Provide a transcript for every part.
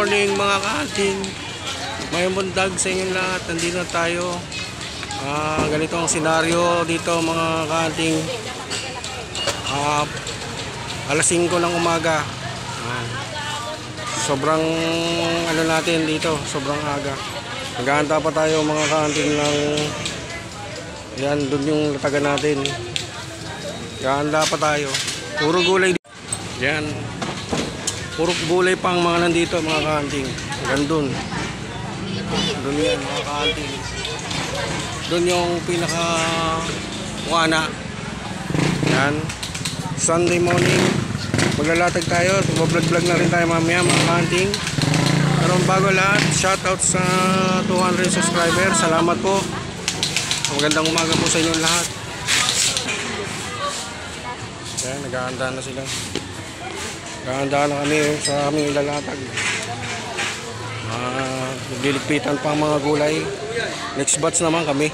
morning mga ka-hunting. May bundag sa inyong lahat. Nandito na tayo. Ganito ang senaryo dito mga ka-hunting. Alas 5 ng umaga. Sobrang ano natin dito, sobrang aga. Naghahanda pa tayo mga ka-hunting ng yan, doon yung latagan natin. Naghahanda pa tayo. Puro gulay dito. Yan. Puro gulay pang mga nandito mga ka-hunting. Hanggang doon. Doon yan mga ka-hunting. Doon yung pinaka wana. Yan. Sunday morning. Maglalatag tayo. Vlog na rin tayo mamaya mga ka-hunting. Pero bago lahat, shoutout sa 200 subscribers. Salamat po. Magandang umaga po sa inyo lahat. Yan, naghahanda na sila. Naghahanda na kami sa aming ilalatag. Nagliligpitan pa ang mga gulay. Next batch naman kami.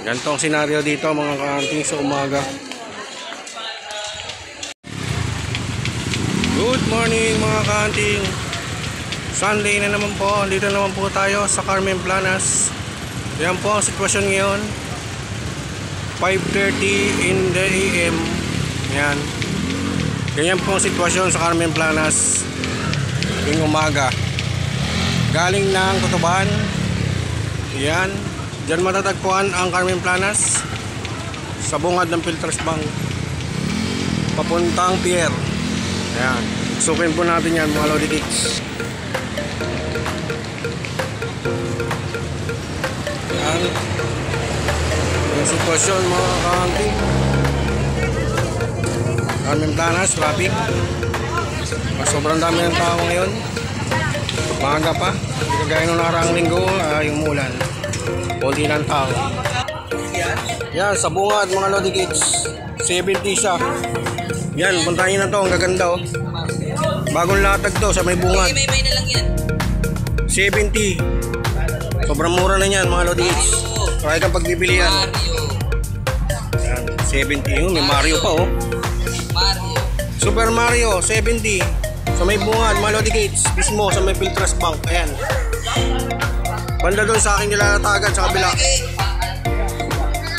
Ganito ang senaryo dito mga ka-hunting sa umaga. Good morning mga ka-hunting. Sunday na naman po. Dito naman po tayo sa Carmen Planas. Yan po ang sitwasyon ngayon. 5:30 in the AM. Yan. Ganyan po ang sitwasyon sa Carmen Planas yung umaga. Galing ng Cotaban. Yan. Diyan matatagpuan ang Carmen Planas sa bungad ng Filters Bank papuntang pier. Yan. Sukin po natin yan mga Lodi Kicks. Yan. Yung sitwasyon mga ka-hunting. Carmen Planas, traffic. Sobrang dami ng tao ngayon. Maaga pa. Hindi kagaya nung nakaraang linggo, yung umulan. Kunti ng tao. Yan, sa bungad mga Lodi Kids. 70 siya. Yan, puntahin na to. Ang gaganda oh. Bagong latag to sa may bungad. May na lang yan. 70. Sobrang mura na yan mga Lodi Kids. Kaya kang pagbibilihan. Yan, 70. Yun, may Mario pa oh. Mario. Super Mario 70 sa may bungad mga Lodi Gates mismo sa may Filters Bank. Ayan, banda doon sa aking nilalatagan sa kabila.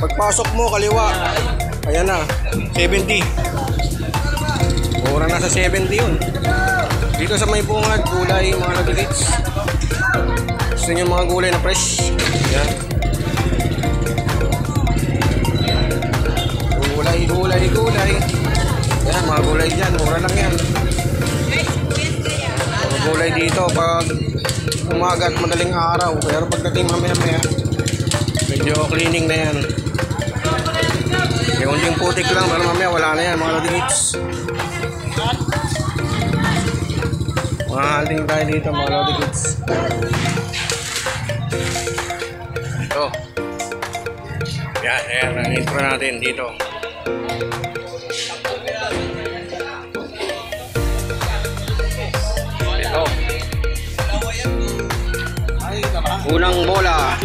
Pagpasok mo kaliwa, ayan na 70. Mura na sa 70 yun. Dito sa may bungad gulay mga Lodi Gates. Gusto nyo mga gulay na fresh. Ayan, gulay. Yan, mga gulay dyan, mura lang yan. Mga gulay dito pag umaga at madaling araw. Pero pagdating mamaya medyo cleaning na yan. Yung unting putik lang, pero mamaya wala na yan mga Lodi Hits. Mga hunting tayo dito mga Lodi Hits. Ito. Yan, ang intro natin dito. Unang bola.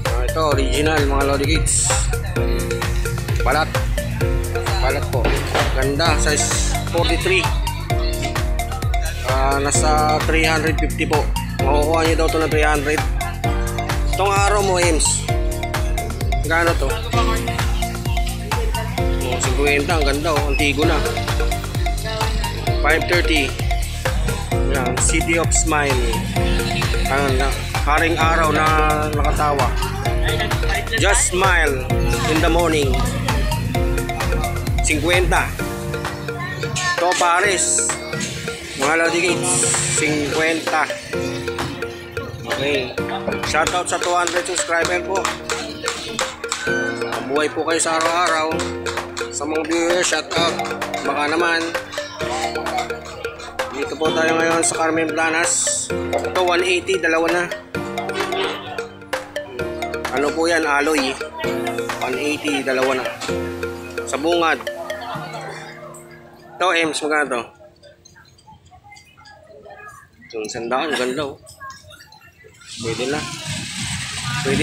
Ito original mga Lodi Kids. Balat po. Ganda, size 43. Nasa 350 po. Makukuha nyo daw ito na 300. Itong araw mo Ems, gano to? 50. Ang ganda oh. Antigo na. 5:30. Yan, City of Smile. Haring araw na nakatawa. Just smile in the morning. 50. To Paris mga Lodi Kids 50. Okay, shoutout sa 200 subscriber po. Mabuhay po kayo sa araw-araw. Sa mga viewers, shoutout. Baka naman dito po tayo ngayon sa Carmen Planas. Ito 180, dalawa na. Ano po yan, alloy. 180, dalawa na. Sa bungad. Ito Ems, magkano to? Yung 100, ganda oh. Pwede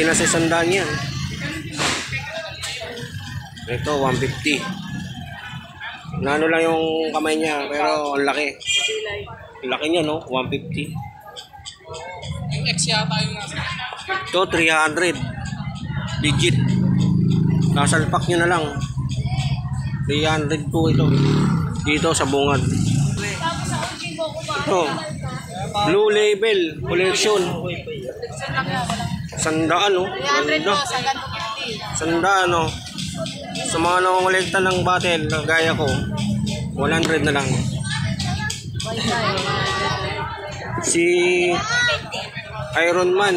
na sa 100 yan. Ito 150. Nano lang yung kamay niya, pero ang laki. Ang laki niya, no? 150. Yung X yata yung nasa. Ito, 300. Legit. Nasalpak nyo na lang. 300 po ito. Dito sa bungad. Ito. Blue Label Collection. Sandaan, no? 300 po Ganda. sa ganito 50. Sandaan, no? Sa mga nangongolekta ng battle, gaya ko, 100 na lang. Si Iron Man,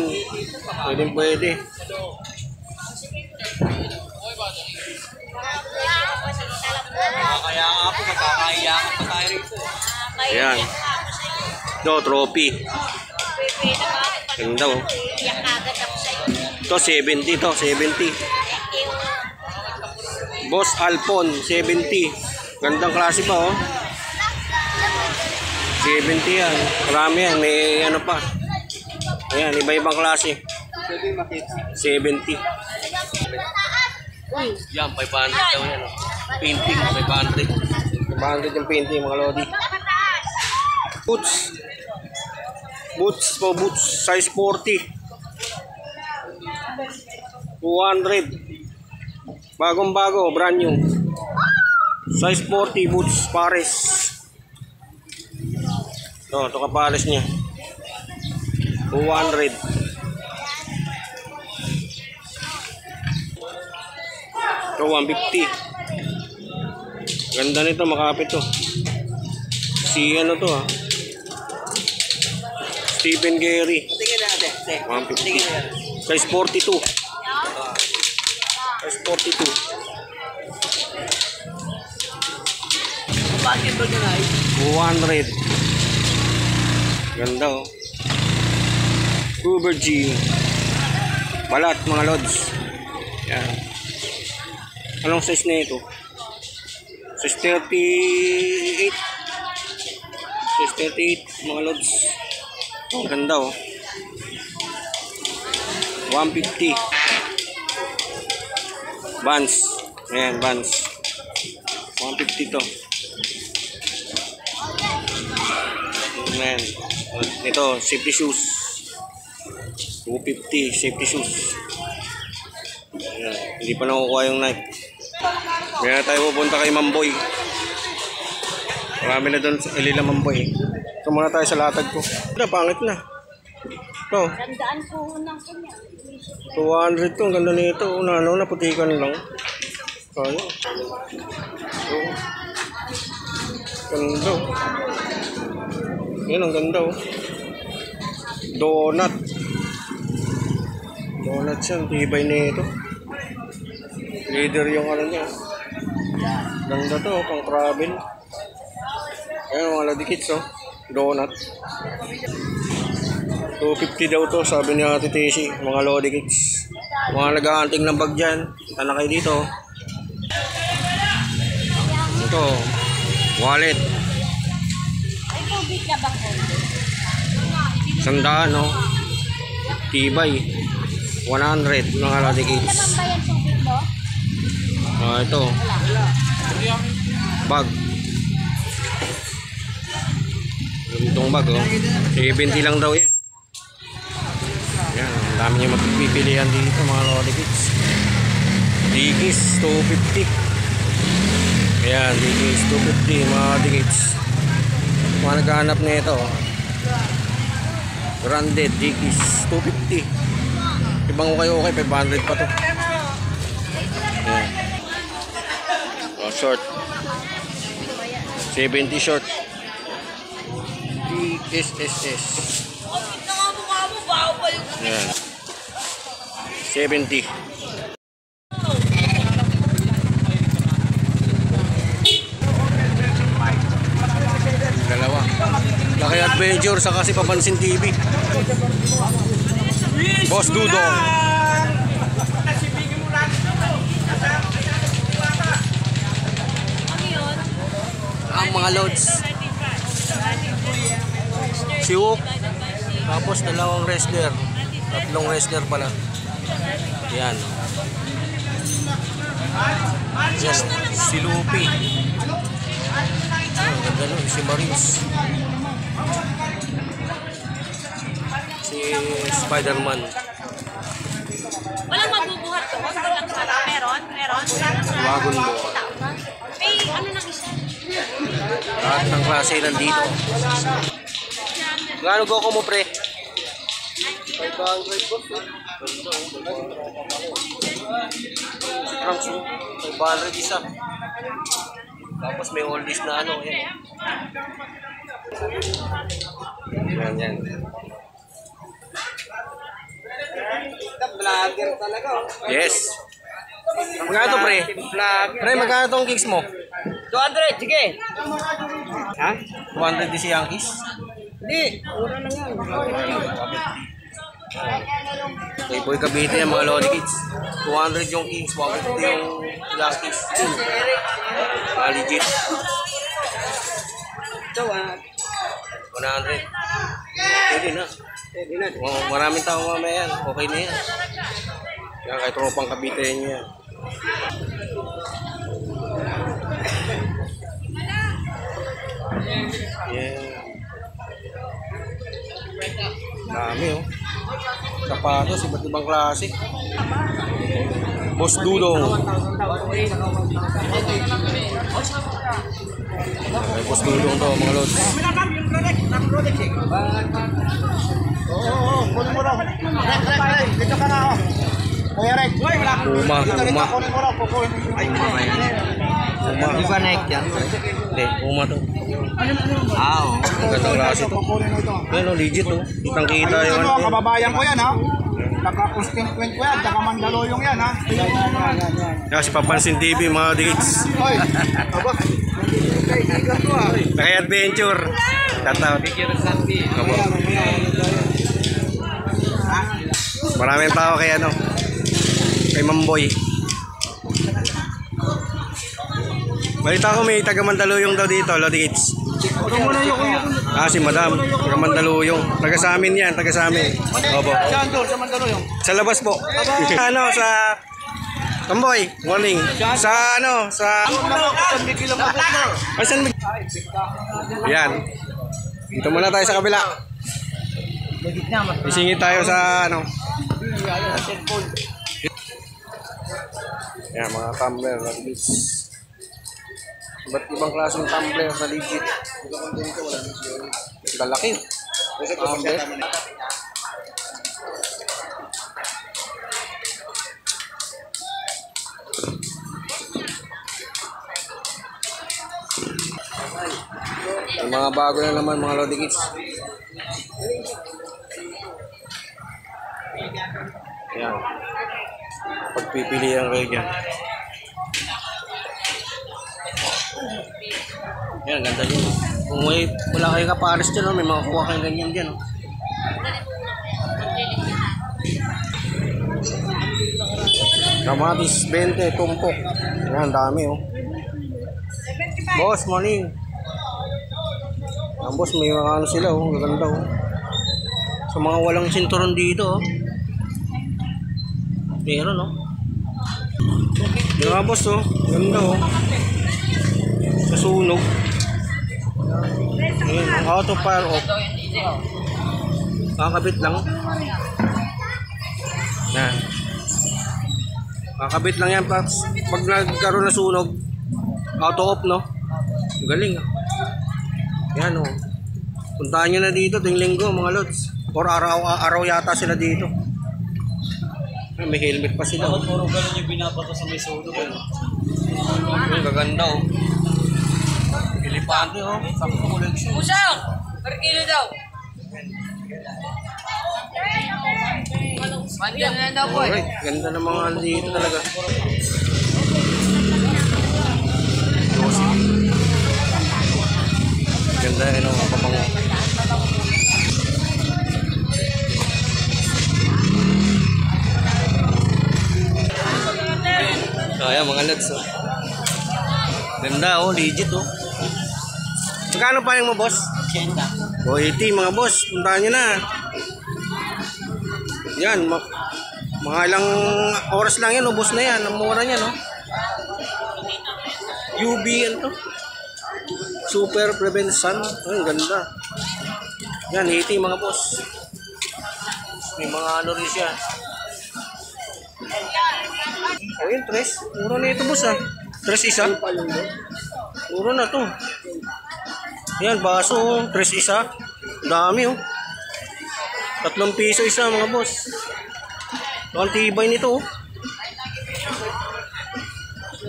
pwede. Kaya nga po, magkakahiyangan pa tayo rito. Ayan. Ito, trophy. Ganda, oh. Ito, 70 to, 70. Boss Alpon, 70. Gandang klase pa, oh. 70 yan. Marami yan. May ano pa. Ayan, iba-ibang klase. 70. Yan, 500 daw yan. Oh. Painting, 500. 500 yung painting, mga lodi. Boots. Boots po, boots. Size 40. 200. Bagong-bago, brand new. Size 40 boots, pares. Ito kapares niya. 200. Ito 150. Ganda nito, makapit to. Si ano to, ha? Stephen Gary. 150. Size 42. Size 42. Basketball ka na eh. 200. Ganda, oh. Uber G. Balat, mga lods. Yan. Anong size na ito? Size 38. Size 38, mga lods. Ang ganda, oh. 150. Vans. Ayan, Vans. 150 to. Ayan. Ito, safety shoes. 250, safety shoes. Ayan. Hindi pa nakukuha yung Nike. Kaya tayo pupunta kay Mamboy. Marami na doon sa Ilila Mamboy. Ito muna tayo sa latag ko. Ito, pangit na. Ito. Tandaan po ng kanya. 200 to. Ang ganda nito. Ano, naputikan lang. Kaya. Ito. Ganda. Yan, ang ganda, oh. Donut. Donut yan. Tibay nito. Leader yung ano niya. Ganda to, pang travel. Ayan, mga ladikits, oh. Donut. 250 daw to, sabi ni Ate Tessie. Mga lodi kicks. Mga nag-aanting ng bag dyan. Punta na kayo dito. Ito, wallet. Sandaan, no? Tibay. 100, mga lodi kicks. Ito. Bag. Itong bag, oh. 70 lang daw yan. Yan, ang dami nyo mapipilihan dito, mga lodi kicks. Dickies, 250. Ayan, Dickies, 250, mga lodi kicks. Mga naghahanap na ito, oh. Branded, Dickies, 250. Ibang okay, 500 pa to. Ayan. Oh, short. 70 short. SSS. Ayan. 70. Dalawa. Laki Adventure sa kasi Papansin TV. Boss Dudong. Ang mga loads. Si Wook. Tapos dalawang wrestler. Tatlong wrestler pala. Yan. Yan. Si Lupi. Ang ganda nun, si Maris. Si Spider-Man. Walang mabubuhat to. Walang sana. Meron? Meron? Wagon mo. May ano nang isa? Lahat ng klase nandito. Gaano go ko mo, pre? 500 po. Franks, 500 isa. Tapos may oldies na ano. Yan. Yan. Vlogger talaga. Yes. Magkano to, pre? Pre, magkano tong kicks mo? 200, sige. Ha? 200 di si Yankees? Hindi, mura lang yan. Kay Boy Cavite yan, mga Lodi Kids. 200 yung Kings, 150 yung Yankees. Legit. Ito, 100. Pwede na. Pwede na. Maraming tao mamaya yan. Okay na yan. Yan, kay tropang Cavite niyo yan. Yeah. Dami oh. Sapatos, iba't ibang klase. Boss Dudong. Ay, Boss Dudong to mga lods. Dito ka na ako. Kuya Rek. Puma. Ay, mga yan. Puma. Di ba Nike yan? Hindi, Puma to. Oo. Ang gandang klase to. Pero legit oh. Kitang kita yung Ano, ano. kababayan ko yan ha. Naka-constituent ko yan, tsaka Mandaluyong yan ha. Kaya si Papansin TV mga digs. Hoy, aba, kaibigan ko ha. Naka-adventure. Shoutout. Opo. Maraming tao kay ano. Kay Mamboy. Balita ko may taga Mandaluyong daw dito, Lodi Kids. Si Madam, taga Mandaluyong. Taga sa amin yan, taga sa amin. Opo. Saan doon, sa Mandaluyong? Sa labas po. Ano, sa Mamboy, morning. Sa ano, sa San Miguel ang magkano? Asan? Yan. Dito muna tayo sa kabila. Isingit tayo sa ano. Yan, mga tumbler na legit. Iba't ibang klaseng tumbler na legit. Galaki. Tumbler. Yung mga bago na naman mga Lodi Kids. Yan. Pagpipilian kayo dyan. Yan, ganda din. Kung wala kayong kapares dyan, may mga kuha kayong ganyan dyan. Kamatis, 20, tumpok. Yan, dami oh. Boss, morning. Ang boss, may mga ano sila oh, ganda oh. Sa mga walang sinturon dito oh. Meron oh. Yung mga boss oh, ganda oh. Sa sunog. Ayan, ang auto fire off. Kakabit lang. Yan. Kakabit lang yan pag nagkaroon na sunog. Auto off no. Galing ah. Yan oh. Puntahan nyo na dito tuwing linggo mga lods. Or araw yata sila dito. Ay, may helmet pa sila. Puro ganun yung binabato sa may sunog. Ay, gaganda oh. Pilipante oh. Sampo collection. Pusang! Per kilo daw. Mandiyan na daw po eh. Alright, ganda ng mga ano dito talaga. Ganda yun ang kapapango. Kaya mga lads oh. Ganda oh, legit oh. Magkano pa yung mo boss? 80 mga boss, puntahan nyo na. Yan, mga ilang oras lang yan, ubos na yan. Ang mura niya no. UB yan to. Super Prevention. Ay, ang ganda. Yan, 80 mga boss. May mga ano rin siya. O yun, 3. Mura na ito boss ah. 3 isa. Mura na to. Yan, baso. 3 isa. Dami oh. 3 piso isa mga boss. Ang tibay nito oh.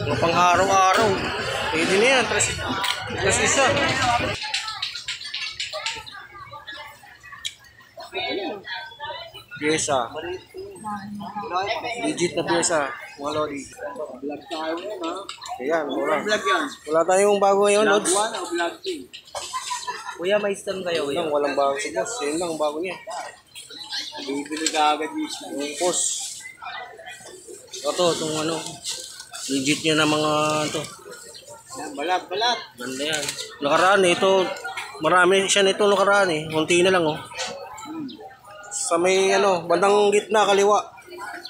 Mga pang araw-araw. Pwede na yan. 3 isa. Pyesa. Legit na pyesa. Mga lodi. Vlog tayo ngayon, ha? Ayan, wala. Vlog yan. Wala tayong bago ngayon, Vlog Lods. 1 o vlog 2? Kuya, may stand kayo, Yan, walang bago si boss. Yan lang ang bago niya. Bibili ka agad yung Yung boss. Ito, itong ano. Legit niya na mga ito. Balat. Ganda yan. Nakaraan ito. Marami siya nito nakaraan eh. Kunti na lang oh. Sa may ano, bandang gitna, kaliwa.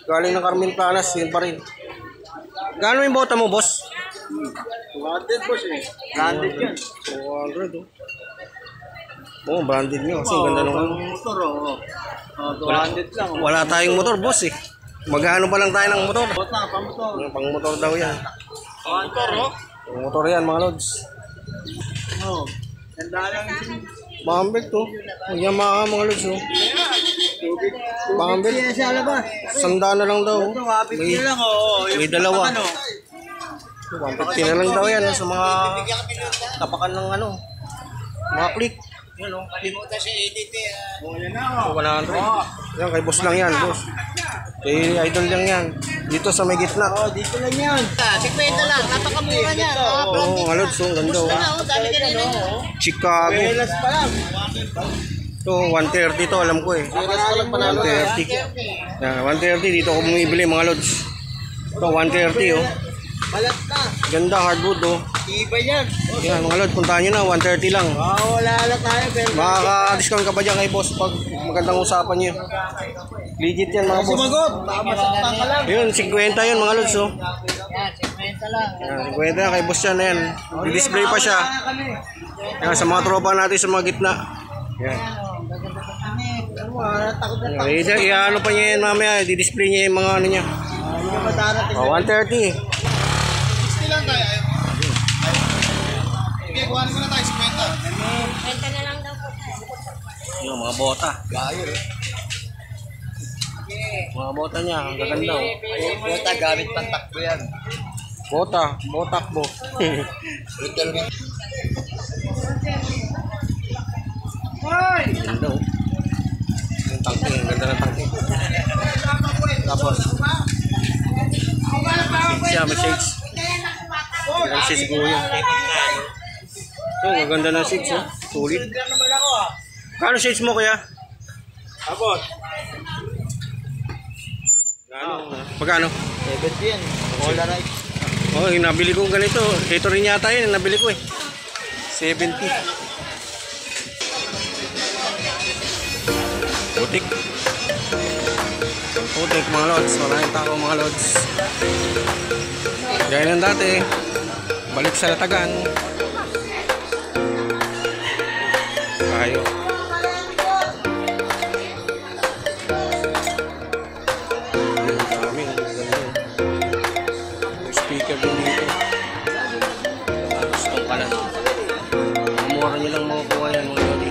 Galing ng Carmen Planas, yun pa rin. Gaano yung bota mo, boss? 200 boss eh. Branded yan. 200 oh. Oo, branded nyo. Kasi ganda nung ano. Motor oh. 200 lang oh. Wala tayong motor, boss eh. Magano pa lang tayo ng motor. Bota, pamotor. Yung pang motor daw yan. Motor oh. Yung motor yan, mga lods. Oh. Ganda lang yung Bambek to. Yung mga lods oh. tubig. Bambek. Yan sa labas. Sanda na lang daw. Ito, happy May, lang oh. may dalawa. Ano? 150 na lang daw yan sa mga tapakan ng ano. Mga click. Yan oh. Kalimutan si edit eh. Oh, yan na oh. 100. Yan, kay boss lang yan, boss. Kay idol lang yan. Dito sa may gitna. Oh, dito lang yan. 50 lang, napakamura niya. Oo, mga lods, oh, ganda oh. Dami ka nila. Chicago. Pelas pa lang. Ito, 130 to, alam ko eh. 130. Yan, 130 dito ako bumibili mga lods. Ito, 130 oh. Balat na. Ganda, hardwood oh. Iba yan. Yan, mga lods, puntahan nyo na, 130 lang. Wala na tayo. Pero Makaka-discount ka pa dyan kay boss pag magandang usapan nyo. Legit yan mga boss. sumagot. Masaktan ka lang. Yun, 50 yun mga lods oh. Yan, 50 lang. Yan, 50 na kay boss yan na yan. Display pa siya. Yan, sa mga tropa natin sa mga gitna. Yan. Takot na Yan, i-ano pa niya yan mamaya, di-display niya yung mga ano niya. Hindi ka matarating. Oh, 130. 60 lang tayo. Okay, kuhanin ko na tayo. 20 na lang daw po. Yung mga bota. Gayo eh. Mga bota niya, ang gaganda oh. Bota, gamit pang takbo yan. Bota, botakbo. Ganda oh. Yung tangke, ang ganda ng tangke. Tapos, shades siya, may shades. Ilang shades siguro yun. Ito, ang ganda ng shades oh. Sulit. Lang naman ako ah. Kano shades mo kaya? Tapos, Pagkano? 70 yan. Polarized. Oh, yung nabili ko ganito. Ito rin yata yun, yung nabili ko eh. 70. Putik. Putik mga lods. Maraming tao mga lods. Gaya ng dati. Balik sa Latagan. Tayo. Speaker din dito. Tapos itong kanan. Mura nyo lang makukuha yan mga lodi.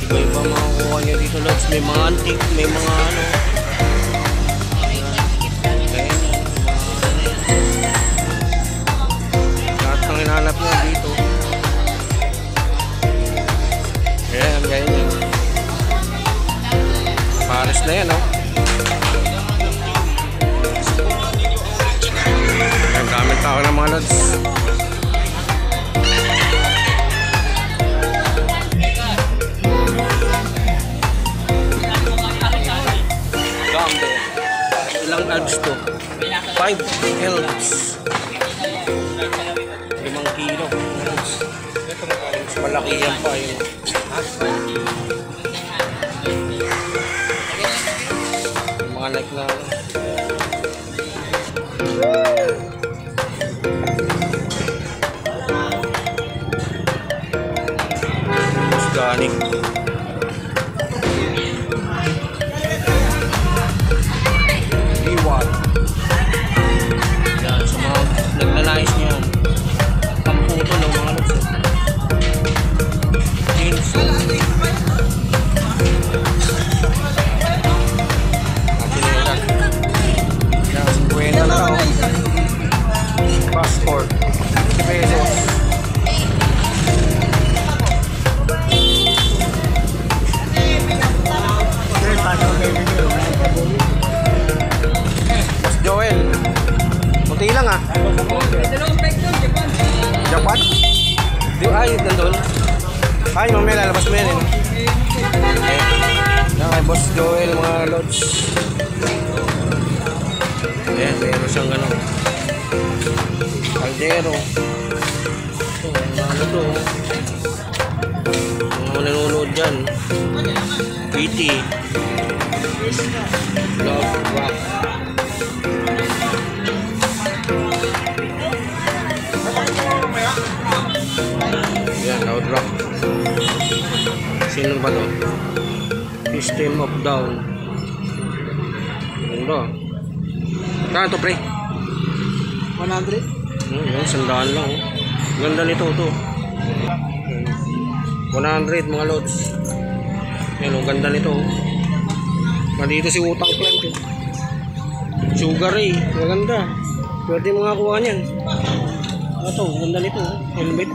Iba-iba makukuha nyo dito lods. May mga antique, may mga ano. Lahat ng hinahanap nyo dito. Ayan, ganyan. Pares na yan, oh. Ang gamit tao ng mga lods. Gambe. Ilang elves to? 5 elves. 5 kilo. Mas malaki yan pa yun. mga like na organic. Iwan. Yan, sa mga naglalais niyan. Pamputo ng mga lods. Jinso. Yan, 50 na lang. Passport. 50 pesos. Boss Joel. Munti lang ah. Japan? Di ay, nandun. Ay, mamaya lalabas mo yan eh. Okay. Yan kay Boss Joel mga lods. Ayan, meron siyang gano'n. Caldero. Ito, ano to? Mga nanonood dyan. PT. Love rock. Ayan, loud rock. Sino ba to? System of Down. Ano? Kaya to pre? 100? Yan, sandaan lang. Oh. Ganda nito to. 100 mga lods. Yan, oh, ganda nito. Nandito si Utang Plant. Oh. Sugar Ray. Maganda. Pwede mga kuha niyan. Ito, ganda nito. Oh. Helmet.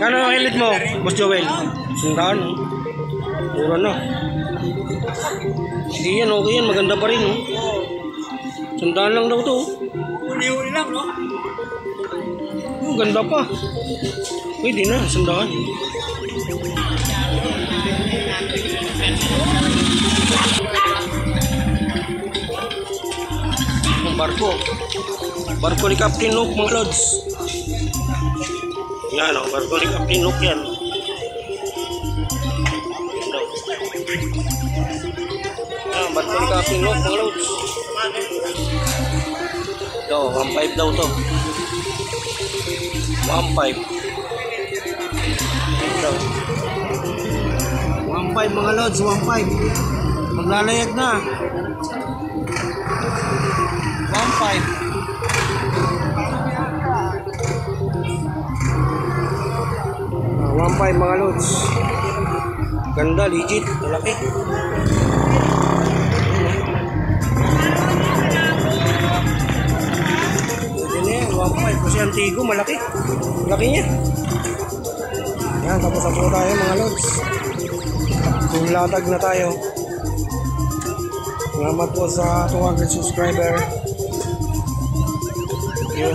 Kano ang helmet mo, Boss Joel? Sandaan. Oh. Mura na. Hindi yan, okay yan. Maganda pa rin. Oh. Sandaan lang daw to. Uli-uli lang, no? Ganda pa. Pwede na, sandaan. Ang barko. Barko ni Captain Luke, mga lods. Yan, ang barko ni Captain Luke yan. Yan, barko ni Captain Luke, mga lods. Ito, 1.5 daw to. 1.5. Ito. 1.5 mga lods, 1.5. Maglalayag na. 1.5. 1.5 mga lods. Ganda, legit, malaki. Pwede na yan, 1.5. Kasi Antigo, malaki. Laki niya. Yan, tapos na po tayo mga lods. Latag na tayo. Salamat po sa 200 subscriber. Thank you.